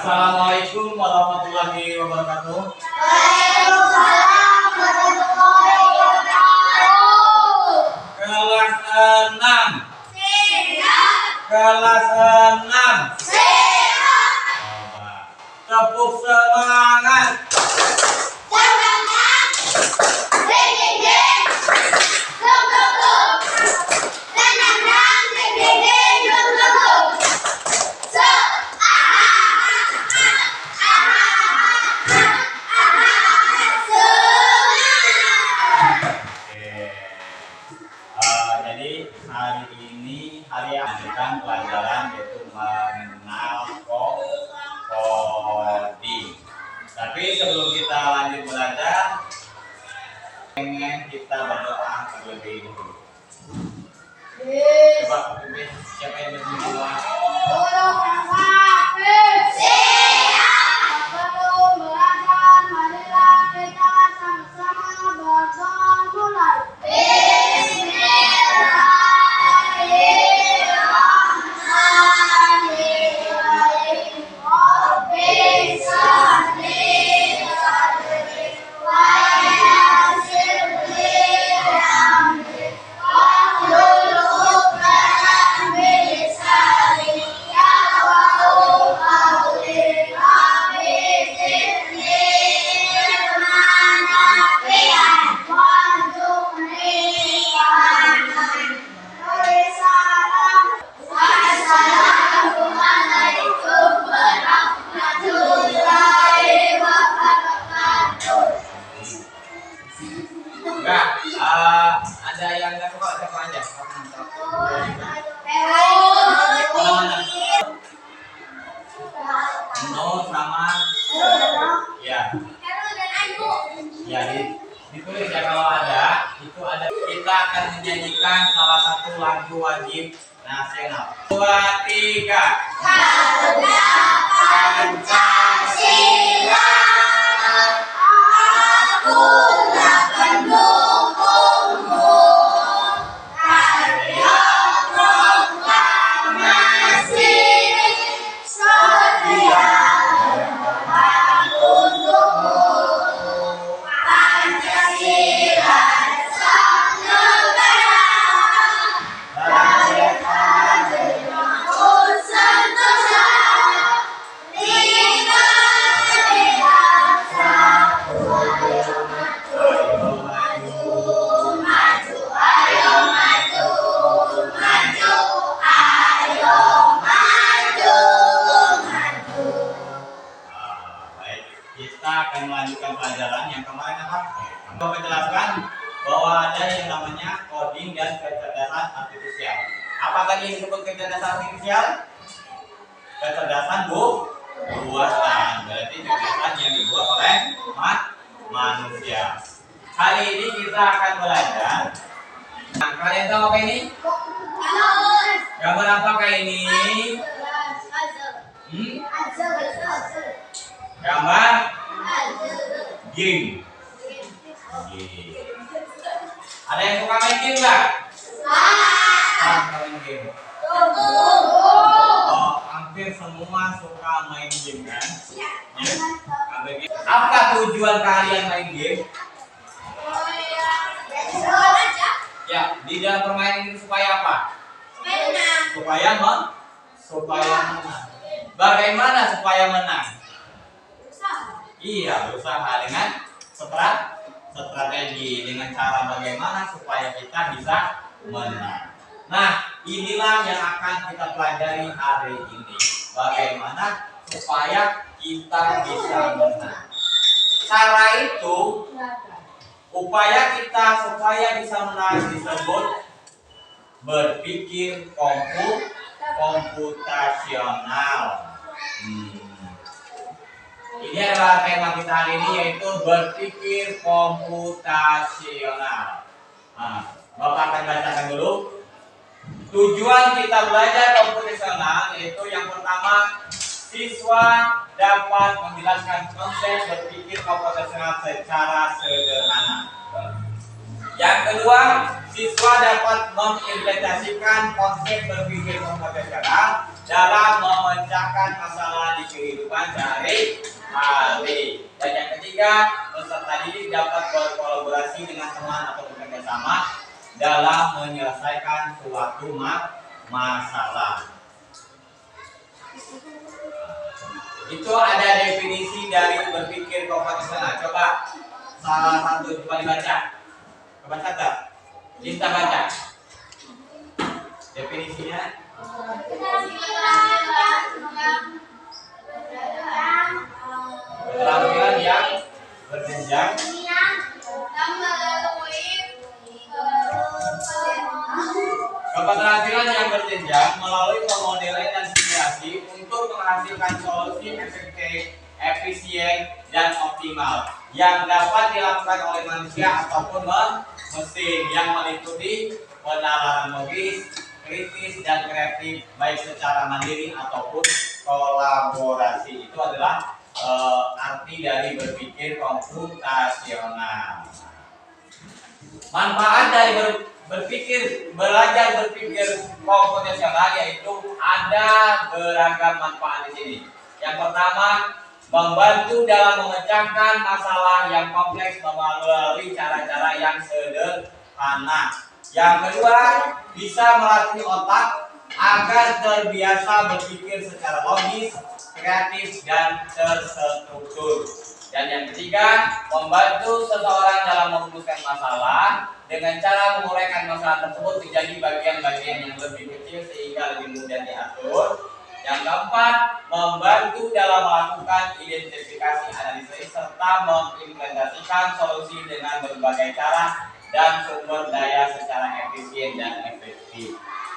Assalamualaikum warahmatullahi wabarakatuh. Waalaikumsalam warahmatullahi wabarakatuh. Kelas 6. Siap. Kelas 6. Siap. Tepuk semangat. Semangat. Ding ding ding. Gong gong gong. Tenang tenang. Ding ding ding. Gong gong gong. So. Jadi hari ini hari yang akan pelajaran yaitu mengenal coding. Tapi sebelum kita lanjut belajar, pengen kita berdoa terlebih dahulu. Coba siapa yang berdoa? Sebelum belajar, marilah kita sama-sama berdoa mulai. Enggak, ada yang enggak suka siapa aja? No sama ya. Ya, ditulis ya kalau ada, itu ada. Kita akan menyanyikan salah satu lagu wajib nasional. 2, 3. Pancasila, aku akan mendukungmu. Karya proklamasi setia berkorban untukmu. Pancasila sang negara, merdeka dengan sentosa. Kita akan melanjutkan pelajaran yang kemarin apa? Kita menjelaskan bahwa ada yang namanya coding dan kecerdasan artifisial. Apa tadi yang disebut kecerdasan artifisial? Kecerdasan buatan. Berarti kecerdasan yang dibuat oleh manusia. Hari ini kita akan belajar. Nah, kalian tahu apa ini? Gambar apakah ini? Gambar game. Ada yang suka main game nggak? Main game. Oh, hampir semua suka main game kan? Ya. Apa tujuan kalian main game? Ya, di dalam permainan ini supaya apa? Supaya menang. Bagaimana supaya menang? Iya, berusaha dengan strategi, dengan cara bagaimana supaya kita bisa menang. Nah, inilah yang akan kita pelajari hari ini. Bagaimana supaya kita bisa menang. Cara itu, upaya kita supaya bisa menang disebut berpikir komputasional. Ini adalah tema kita hari ini, yaitu berpikir komputasional. Nah, Bapak akan bacakan dulu. Tujuan kita belajar komputasional yaitu yang pertama, siswa dapat menjelaskan konsep berpikir komputasional secara sederhana. Yang kedua, siswa dapat mengimplementasikan konsep berpikir komputasional dalam memecahkan masalah di kehidupan sehari-hari. Dan yang ketiga, peserta didik dapat berkolaborasi dengan teman atau bekerja sama dalam menyelesaikan suatu masalah. Itu ada definisi dari berpikir kompetensional. Coba salah satu coba dibaca. Coba catat. Kita baca. Definisinya. Keterampilan yang berjenjang. Keterampilan yang berjenjang melalui pemodelan dan simulasi untuk menghasilkan solusi efektif, efisien, dan optimal yang dapat dilakukan oleh manusia ataupun mesin yang meliputi penalaran logis, kritis, dan kreatif baik secara mandiri ataupun kolaborasi. Itu adalah arti dari berpikir komputasional. Manfaat dari belajar berpikir komputasional yaitu ada beragam manfaat di sini. Yang pertama, membantu dalam memecahkan masalah yang kompleks melalui cara-cara yang sederhana. Yang kedua, bisa melatih otak agar terbiasa berpikir secara logis, kreatif, dan terstruktur. Dan yang ketiga, membantu seseorang dalam merumuskan masalah dengan cara menguraikan masalah tersebut menjadi bagian-bagian yang lebih kecil sehingga lebih mudah diatur. Yang keempat, membantu dalam melakukan identifikasi, analisis, serta mengimplementasikan solusi dengan berbagai cara dan sumber daya secara efisien dan efektif.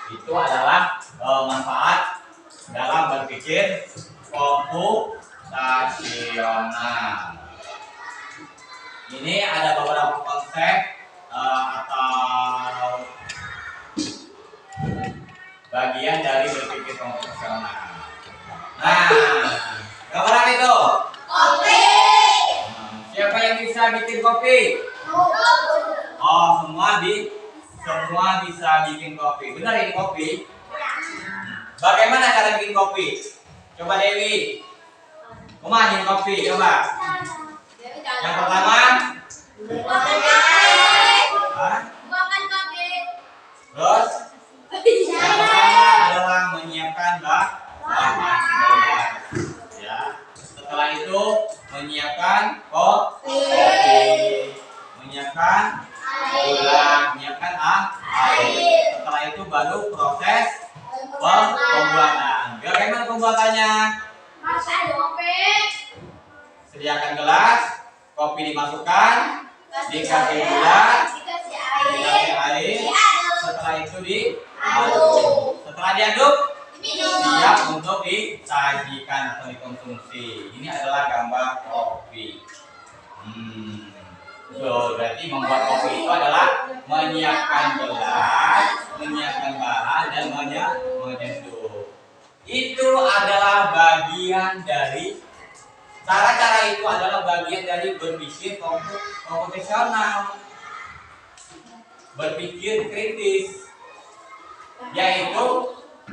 Itu adalah manfaat dalam berpikir komputasional. Ini ada beberapa konsep atau bagian dari berpikir komputasional. Nah, gambaran itu. Kopi. Siapa yang bisa bikin kopi? Oh, semua bisa bikin kopi. Benar ini kopi? Bagaimana cara bikin kopi? Coba Dewi. Kumaha bikin kopi? Coba. Yang pertama, terus yang pertama adalah menyiapkan bahan. Ya. Setelah itu menyiapkan kopi, menyiapkan gula, menyiapkan air. Setelah itu baru proses pembuatan. Bagaimana pembuatannya? Sediakan gelas, kopi dimasukkan, dikasih gula, dikasih air. Setelah itu diaduk. Setelah diaduk, siap untuk disajikan atau dikonsumsi. Ini adalah gambar kopi. Berarti membuat kopi itu adalah menyiapkan gelas, menyiapkan bahan, dan menyeduh. Itu adalah bagian dari cara-cara itu adalah bagian dari berpikir komputasional, berpikir kritis, yaitu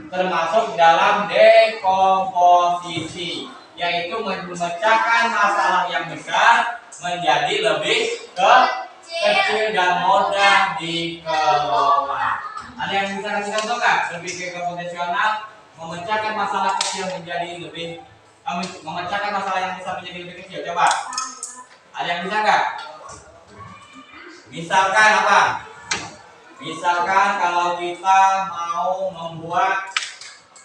termasuk dalam dekomposisi, yaitu memecahkan masalah yang besar menjadi lebih kecil dan mudah dikelola. Ada yang bisa kasih contoh nggak? Berpikir komputasional memecahkan masalah kecil menjadi lebih memecahkan masalah yang besar menjadi lebih kecil. Coba. Ada yang bisa nggak? Misalkan apa? Misalkan kalau kita mau membuat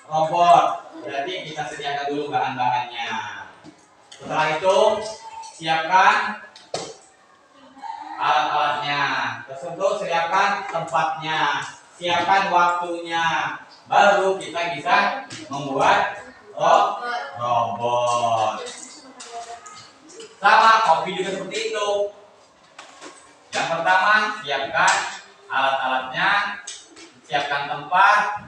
robot, berarti kita sediakan dulu bahan-bahannya. Setelah itu siapkan alat-alatnya, tersebut siapkan tempatnya, siapkan waktunya, baru kita bisa membuat robot. Sama kopi juga seperti itu. Yang pertama siapkan alat-alatnya, siapkan tempat,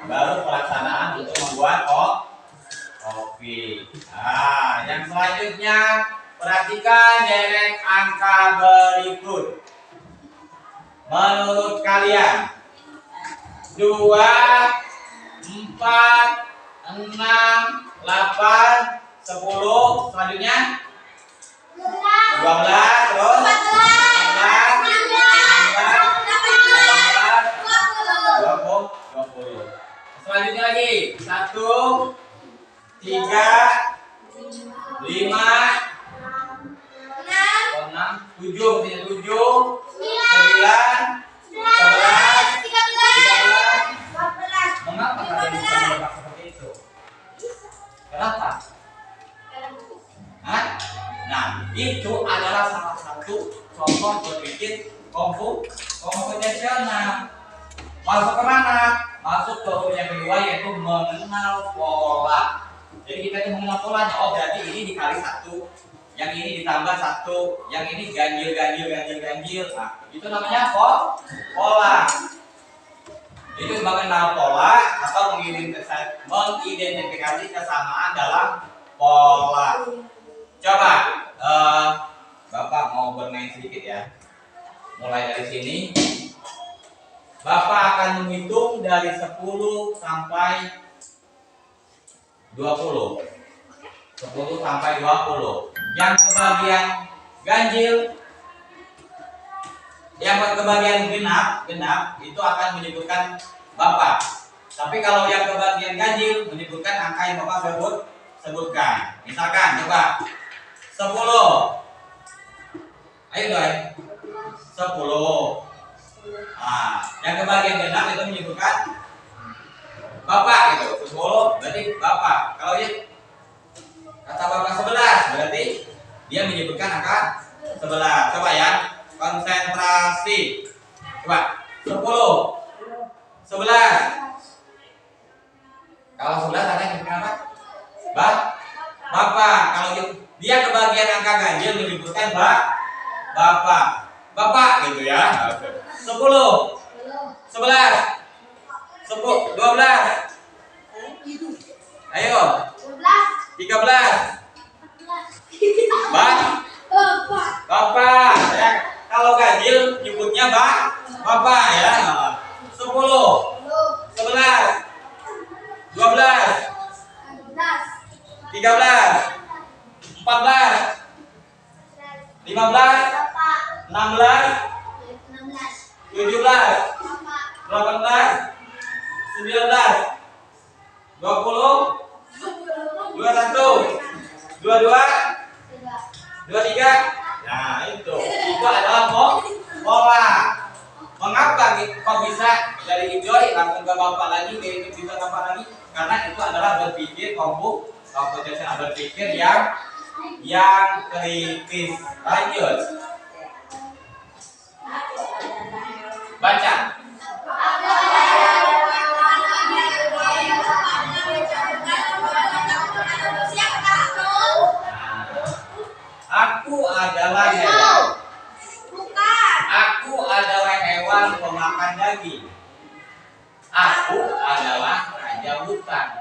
baru pelaksanaan untuk membuat kopi. Nah, yang selanjutnya perhatikan deret angka berikut. Menurut kalian 2 4, 6, 8, 10. Selanjutnya 12, terus 14, 20. Selanjutnya lagi 1, 3, 5, 6, 7, 7, 9, 11, 13. Mengapa kalian bisa menebak seperti itu? Kenapa? Hah? Nah, itu adalah salah satu contoh berpikir komputasional. Masuk ke mana? Masuk ke yang kedua, yaitu mengenal pola. Jadi kita itu mengenal polanya. Oh, berarti ini dikali 1, yang ini ditambah 1, yang ini ganjil. Nah, itu namanya pola. Itu mengenal pola atau mengidentifikasi kesamaan dalam pola. Coba, Bapak mau bermain sedikit ya. Mulai dari sini. Bapak akan menghitung dari 10 sampai 20. 10 sampai 20. Yang kebagian ganjil, yang kebagian genap itu akan menyebutkan Bapak. Tapi kalau yang kebagian ganjil menyebutkan angka yang Bapak sebutkan. Misalkan coba 10. Ayo doi. 10. Nah, yang kebagian genap itu menyebutkan Bapak gitu. 10 berarti Bapak. Kalau dia kata Bapak 11 berarti dia menyebutkan angka 11. Coba ya. Konsentrasi. Coba 10, 11. Kalau 11 ada yang menyebutkan apa? Bapak. Kalau dia kebagian angka ganjil menyebutkan Bapak. Bapak gitu ya. 10, 11, 12. Ayo. 13. Bapak. Ya. Kalau ganjil nyebutnya Bapak ya. 10, 11, 12, 13, 14, 15, 16, 17, 18, 19, 20, 21, 22, 23. Nah, itu adalah pola. Mengapa kok bisa dari Ijoy langsung ke Bapak lagi, ke itu bisa Bapak lagi? Karena itu adalah berpikir komputasional, berpikir yang kritis. Lanjut. Baca. Aku adalah hewan. Aku adalah hewan pemakan daging. Aku adalah raja hutan.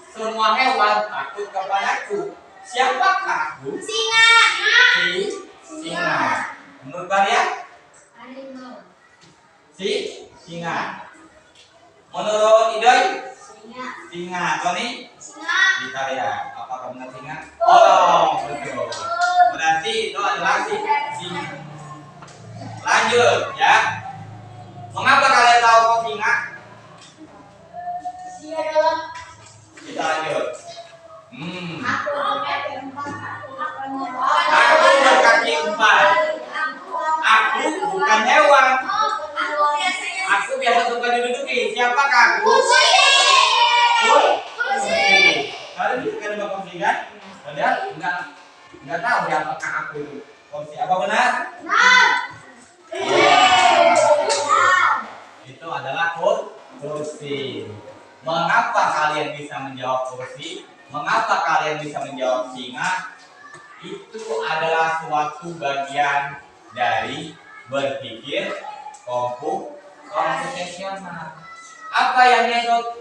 Semua hewan takut kepadaku. Siapakah aku? Singa. Singa. Menurut kalian? Singa. Menurut Idoy? Singa. Tony? Kita lihat. Apakah benar singa? Oh, betul. Berarti itu adalah singa. Lanjut ya. Mengapa kalian tahu kok singa? Kita lanjut. Aku berkaki 4. Aku bukan hewan. Aku biasa suka diduduki. Siapakah aku? Kursi. Kalian bisa nebak kursi kan? Padahal enggak tahu siapakah aku itu. Kursi apa benar? Itu adalah kursi. Mengapa kalian bisa menjawab kursi? Mengapa kalian bisa menjawab singa? Itu adalah suatu bagian dari berpikir komputasional. Apa yang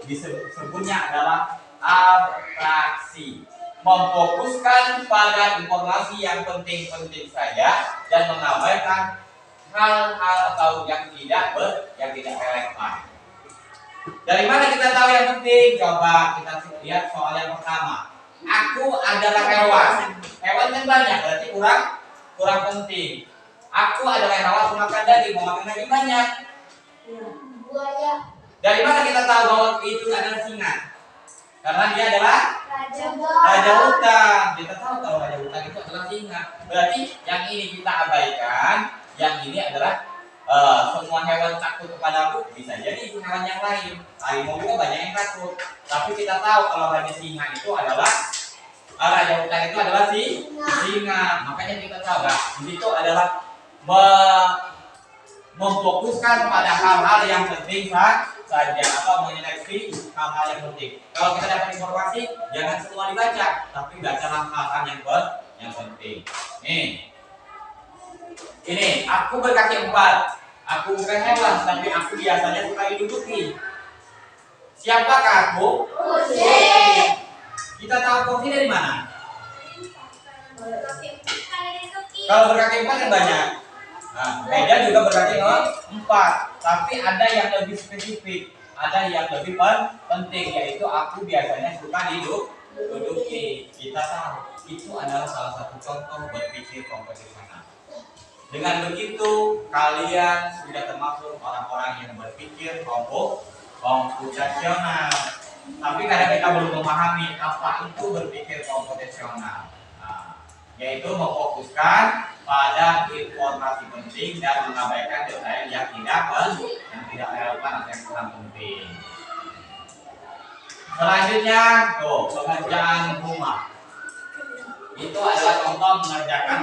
disebutnya adalah abstraksi. Memfokuskan pada informasi yang penting-penting saja dan mengabaikan hal-hal atau yang tidak relevan. Dari mana kita tahu yang penting? Coba kita lihat soal yang pertama. Aku adalah hewan. Hewan kan banyak, berarti kurang penting. Aku adalah hewan pemakan daging, memakan daging banyak. Buaya. Dari mana kita tahu bahwa itu adalah singa? Karena dia adalah raja hutan. Kita tahu kalau raja hutan itu adalah singa. Berarti yang ini kita abaikan, yang ini adalah semua hewan takut kepada aku. Bisa jadi hewan yang lain. Harimau juga banyak yang takut. Tapi kita tahu kalau raja singa itu adalah raja hutan itu adalah singa. Makanya kita tahu lah, di situ adalah memfokuskan pada hal-hal yang penting saja atau menyeleksi hal-hal yang penting. Kalau kita dapat informasi, jangan semua dibaca, tapi bacalah hal-hal yang penting. Ini aku berkaki 4. Aku bukan hewan, tapi aku biasanya suka diduduki. Siapakah aku? Kursi. Kita tahu kursi dari mana? Kalau berkaki 4 kan banyak. Nah, meja juga berkaki 4, tapi ada yang lebih spesifik, ada yang lebih penting, yaitu aku biasanya suka diduduki. Kita tahu itu adalah salah satu contoh berpikir kompetisional. Dengan begitu kalian sudah termasuk orang-orang yang berpikir komputasional. Tapi kadang kita belum memahami apa itu berpikir komputasional. Yaitu memfokuskan pada informasi penting dan mengabaikan detail yang tidak relevan atau yang kurang penting. Selanjutnya, pengerjaan rumah. Itu adalah contoh mengerjakan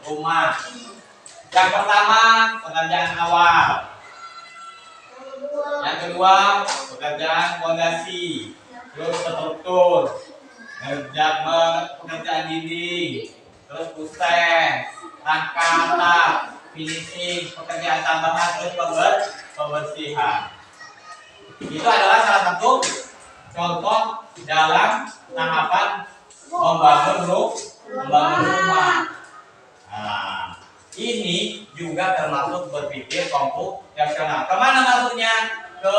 rumah. Yang pertama, pengerjaan awal. Yang kedua, pengerjaan fondasi. Terus struktur. Pengerjaan dinding, terus kusen, rangka atap, finishing, pekerjaan tambahan, terus pembersihan. Itu adalah salah satu contoh dalam tahapan membangun rumah. Nah, ini juga termasuk berpikir komputasional. Kemana masuknya? Ke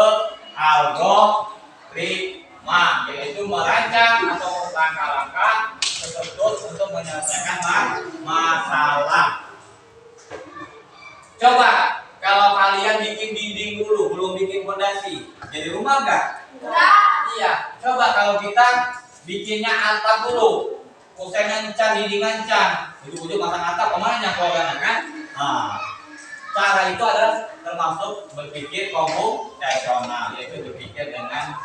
algoritma, yaitu merancang atau langkah-langkah tersebut untuk menyelesaikan masalah. Coba kalau kalian bikin dinding dulu, belum bikin fondasi, jadi rumah enggak? Iya. Coba kalau kita bikinnya atap dulu, kusen ngancang, dinding ngancang, ujung-ujung masang atap, kemana keluarga kan? Cara itu adalah termasuk berpikir komputasional, yaitu berpikir dengan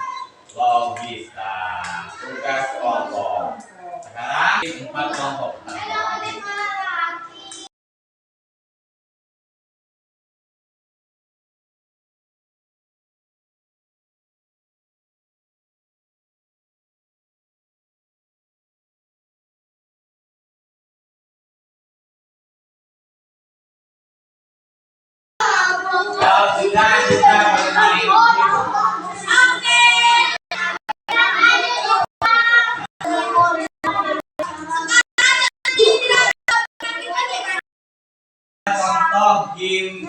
logika. Tugas kelompok. Sekarang 4 kelompok. Kalau sudah kita bermain contoh game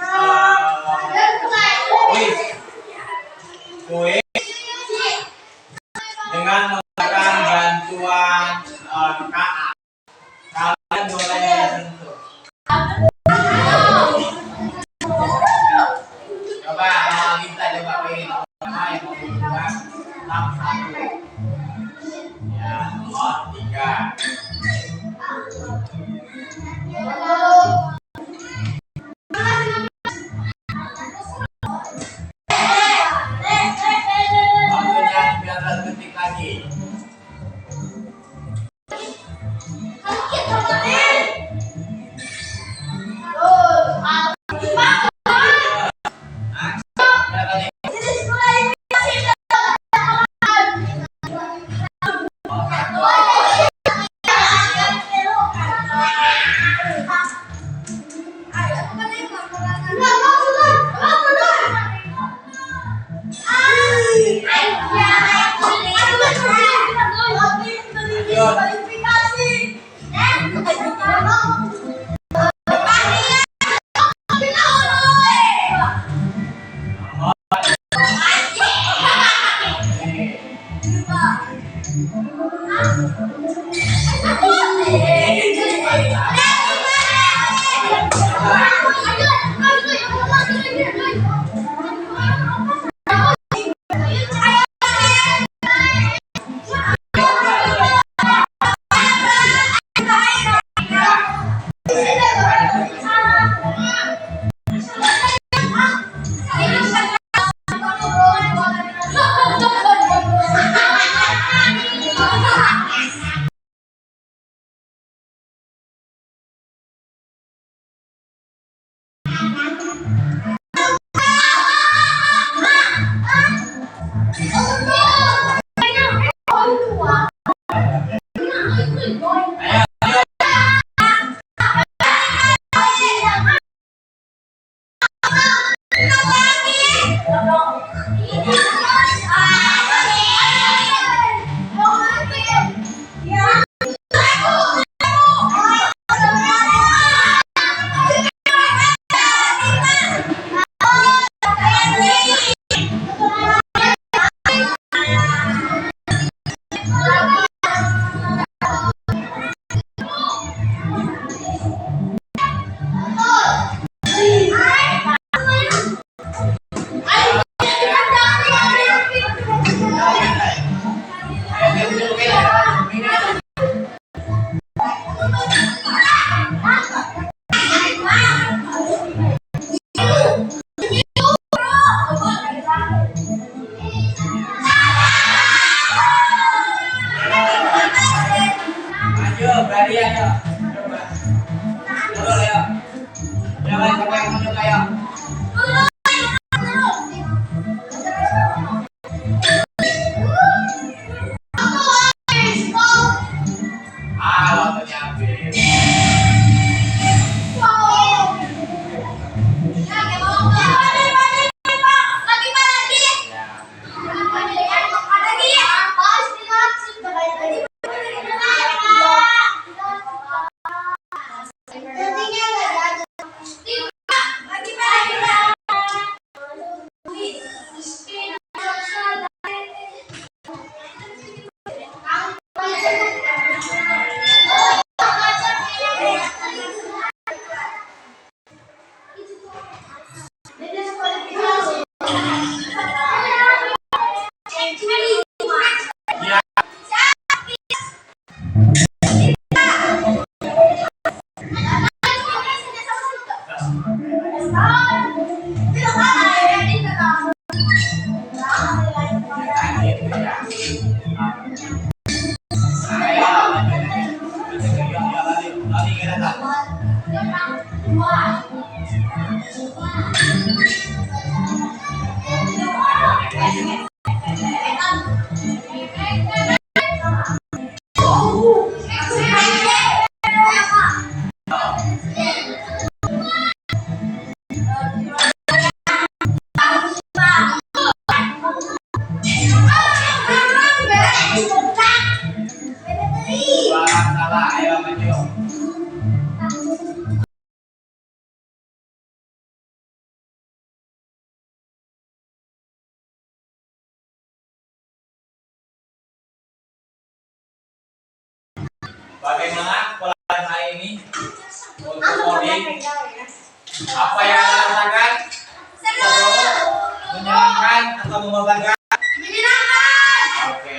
quiz dengan menggunakan bantuan KA. Kalian boleh sentuh. Coba kita coba pilih nama yang mau dibuka 61. Ya, nomor 3. Waktunya 19 detik lagi. Ayo, berani ayo. Coba. Coba ayo. Coba siapa yang mau ayo. Waktunya habis. Salah, ayo maju. Bagaimana pelajaran hari ini untuk coding? Apa yang Anda rasakan? Seru, menyenangkan atau membosankan? Oke,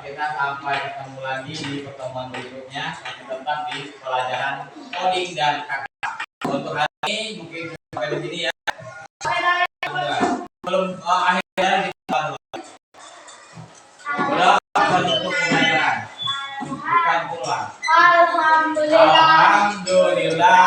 kita sampai ketemu lagi di pertemuan berikutnya. Masih tetap di pelajaran coding dan kakak. Untuk hari ini mungkin sampai di sini ya. Belum akhirnya di udah menutup pembelajaran. Bukan pulang. Alhamdulillah. Alhamdulillah.